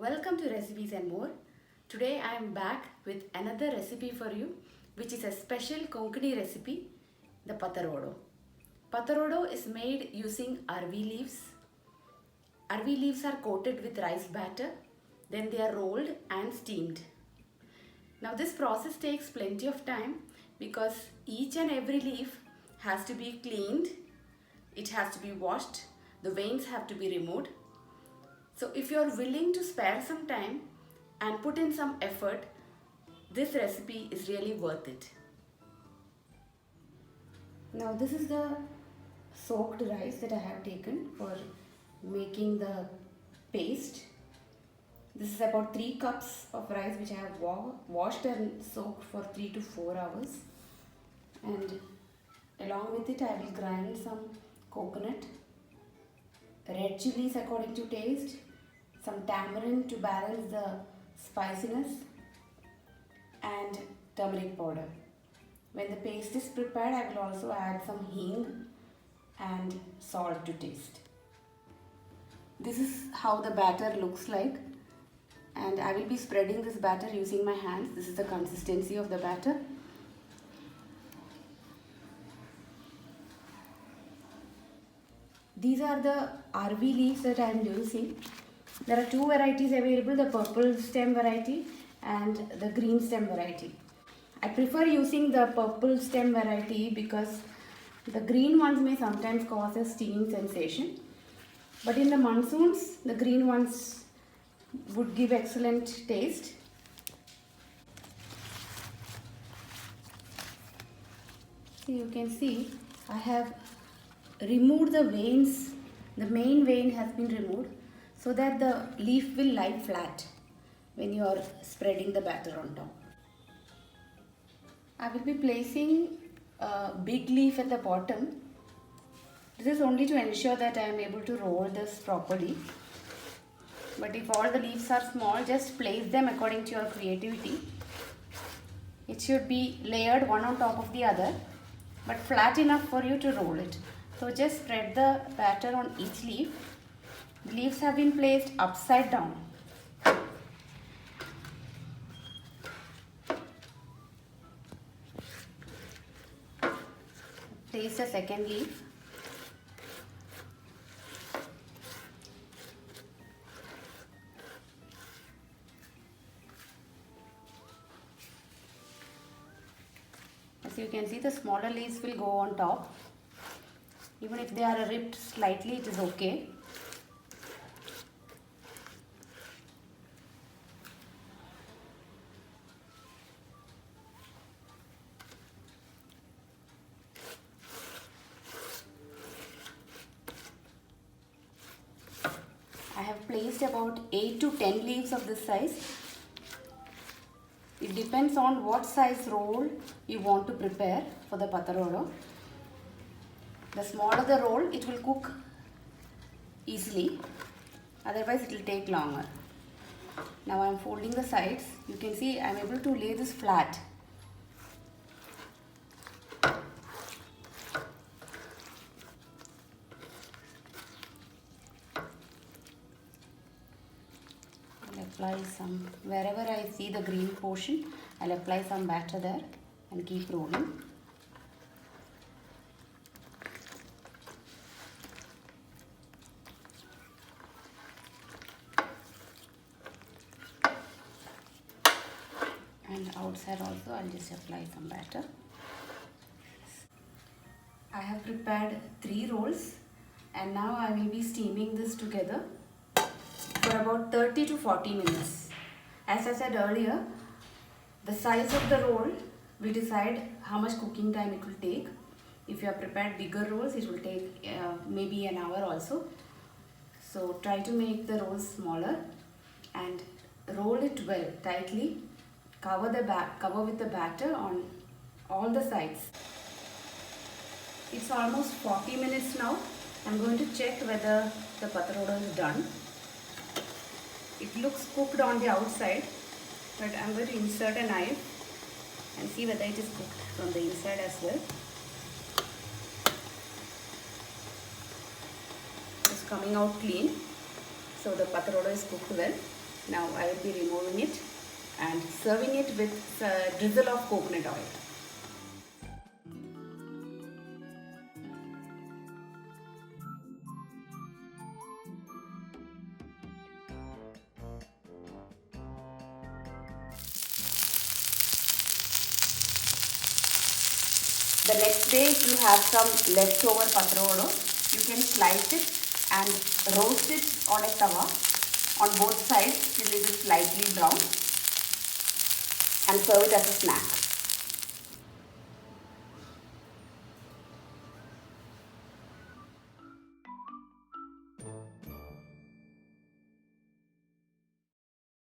Welcome to Recipes and More. Today I am back with another recipe for you, which is a special Konkani recipe, the Patharvodo. Patharvodo is made using Arbi leaves. Arbi leaves are coated with rice batter, then they are rolled and steamed. Now this process takes plenty of time because each and every leaf has to be cleaned, it has to be washed, the veins have to be removed. So if you are willing to spare some time and put in some effort, this recipe is really worth it. Now this is the soaked rice that I have taken for making the paste. This is about 3 cups of rice which I have washed and soaked for 3 to 4 hours. And along with it I will grind some coconut, red chilies according to taste, some tamarind to balance the spiciness, and turmeric powder. When the paste is prepared, I will also add some hing and salt to taste. This is how the batter looks like, and I will be spreading this batter using my hands. This is the consistency of the batter. These are the Arbi leaves that I am using. There are 2 varieties available, the purple stem variety and the green stem variety. I prefer using the purple stem variety because the green ones may sometimes cause a stinging sensation. But in the monsoons, the green ones would give excellent taste. So you can see I have removed the veins. The main vein has been removed so that the leaf will lie flat when you are spreading the batter on top. I will be placing a big leaf at the bottom. This is only to ensure that I am able to roll this properly. But if all the leaves are small, just place them according to your creativity. It should be layered one on top of the other, but flat enough for you to roll it. So just spread the batter on each leaf. The leaves have been placed upside down. Place the second leaf. As you can see, the smaller leaves will go on top. Even if they are ripped slightly, it is okay. I have placed about 8 to 10 leaves of this size. It depends on what size roll you want to prepare for the Patharvodo. The smaller the roll, it will cook easily, otherwise it will take longer. Now I am folding the sides. You can see I am able to lay this flat. I'll apply some, wherever I see the green portion, I'll apply some batter there and keep rolling. And outside also I'll just apply some batter. I have prepared 3 rolls and now I will be steaming this together for about 30 to 40 minutes. As I said earlier, the size of the roll will decide how much cooking time it will take. If you have prepared bigger rolls, it will take maybe an hour also. So try to make the rolls smaller and roll it well, tightly. Cover with the batter on all the sides. It's almost 40 minutes now. I'm going to check whether the Patharvodo is done. It looks cooked on the outside, but I'm going to insert a knife and see whether it is cooked from the inside as well. It's coming out clean, so the Pathrode is cooked well. Now I will be removing it and serving it with a drizzle of coconut oil. The next day, if you have some leftover pathrode, you can slice it and roast it on a tawa on both sides till it is slightly brown and serve it as a snack.